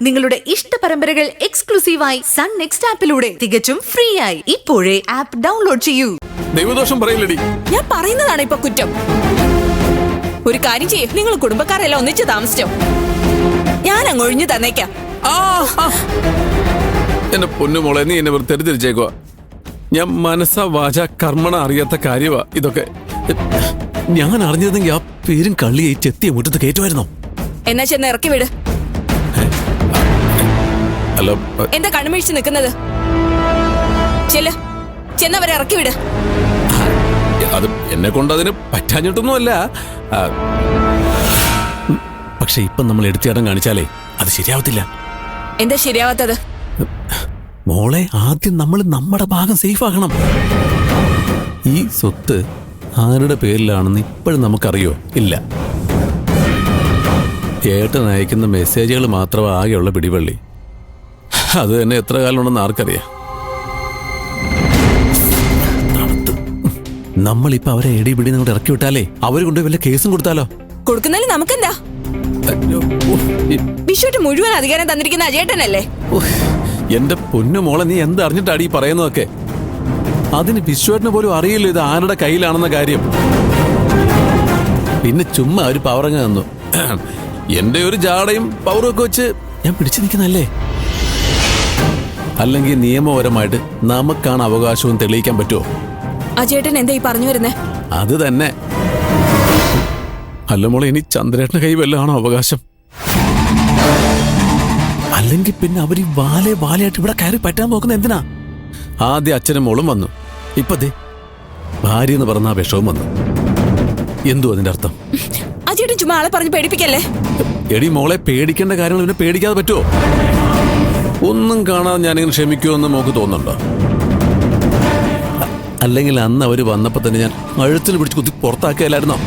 നിങ്ങളുടെ ഇഷ്ട പരമ്പരകൾ എക്സ്ക്ലൂസീവായി സൺ നെക്സ്റ്റ് ആപ്പിലൂടെ തികച്ചും ഫ്രീ ആയി ഇപ്പോഴേ ആപ്പ് ഡൗൺലോഡ് ചെയ്യൂ. ദൈവദോഷം പറയില്ലടി. ഞാൻ പറയുന്നതാണ് ഇപ്പൊ കുറ്റം. ഒരു കാര്യം ചെയ്യേ, നിങ്ങൾ കുടുംബക്കാരെല്ലാം ഒന്നിച്ച് താമസിച്ചോ, ഞാൻ അങ്ങ് ഒഴിഞ്ഞു തന്നേക്കാം. എന്റെ പൊന്നുമോളെ, നീ എന്നെ തെറ്റിദ്ധരിച്ചേക്കുക. ഞാൻ മനസ്സാ വാച കർമ്മണ അറിയാത്ത കാര്യമാ ഇതൊക്കെ. ഞാൻ അറിഞ്ഞതെങ്കിൽ ആ പേരും കള്ളിയെ ചെത്തിയ മുറ്റത്ത് കയറ്റുമായിരുന്നോ? എന്നാ ചെന്ന് ഇറക്കി വിട്. അല്ല, എന്താ കണ്ണുമിഴിച്ച് നിൽക്കുന്നത്? ചെന്നവരെ ഇറക്കി വിട്. അത് എന്നെ കൊണ്ട് അതിന് പറ്റാഞ്ഞിട്ടൊന്നുമല്ല. പക്ഷെ ഇപ്പൊ നമ്മൾ എടുത്തിടം കാണിച്ചാലേ അത് ശരിയാവത്തില്ല. എന്താ ശരിയാവാത്തത്? മോളെ, ആദ്യം നമ്മൾ നമ്മുടെ ഭാഗം സേഫ് ആക്കണം. ഈ സ്വത്ത് ആരുടെ പേരിലാണെന്ന് ഇപ്പോഴും നമുക്കറിയോ? ഇല്ല. ചേട്ടൻ അയക്കുന്ന മെസ്സേജുകൾ മാത്രമേ ആകെയുള്ള പിടിവള്ളി. അത് തന്നെ എത്ര കാലം ഉണ്ടെന്ന് ആർക്കറിയാം. നമ്മളിപ്പോ അവരെ എടി പിടി നിങ്ങോട്ട് ഇറക്കി വിട്ടാലേ അവര് കൊണ്ടുപോയി വല്ല കേസും കൊടുത്താലോ? കൊടുക്കുന്നതിൽ നമുക്കെന്താ? വിഷുവിന് മുഴുവൻ അധികാരം തന്നിരിക്കുന്ന അജേട്ടനല്ലേ? എന്റെ പൊന്നു മോളെ, നീ എന്തറിഞ്ഞിട്ടാണ് ഈ പറയുന്നതൊക്കെ? അതിന് വിശ്വേട്ടന് പോലും അറിയില്ല ഇത് ആരുടെ കയ്യിലാണെന്ന കാര്യം. പിന്നെ ചുമ്മാ ഒരു പവറങ്ങ് തന്നു. എന്റെ ഒരു ജാടയും പവറും ഒക്കെ വെച്ച് ഞാൻ പിടിച്ചു നിൽക്കുന്നല്ലേ? അല്ലെങ്കിൽ നിയമപരമായിട്ട് നമുക്കാണ് അവകാശവും തെളിയിക്കാൻ പറ്റുമോ? അജേട്ടൻ എന്താ ഈ പറഞ്ഞു വരുന്നേ? അത് തന്നെ. അല്ല മോളെ, ഇനി ചന്ദ്രേട്ടന്റെ കൈ വല്ലതാണോ അവകാശം? അല്ലെങ്കിൽ പിന്നെ അവർ ഈ വാലയായിട്ട് ഇവിടെ കയറി പറ്റാൻ നോക്കുന്ന എന്തിനാ? ആദ്യം അച്ഛനും മോളും വന്നു, ഇപ്പൊ ദേ ഭാര്യ എന്ന് പറഞ്ഞ ആ വിഷവും വന്നു. എന്തു അതിന്റെ അർത്ഥം? അജേട്ടൻ ചുമ്മാ ആളെ പറഞ്ഞ് പേടിപ്പിക്കല്ലേ? എടി മോളെ, പേടിക്കേണ്ട കാര്യങ്ങൾ ഇവനെ പേടിക്കാതെ പറ്റുമോ? ഒന്നും കാണാതെ ഞാനിങ്ങനെ ക്ഷമിക്കുമെന്ന് മോക്ക് തോന്നുന്നുണ്ടോ? അല്ലെങ്കിൽ അന്ന് അവര് വന്നപ്പോ തന്നെ ഞാൻ കഴുത്തിൽ പിടിച്ച് കുത്തി പുറത്താക്കിയല്ലായിരുന്നോ?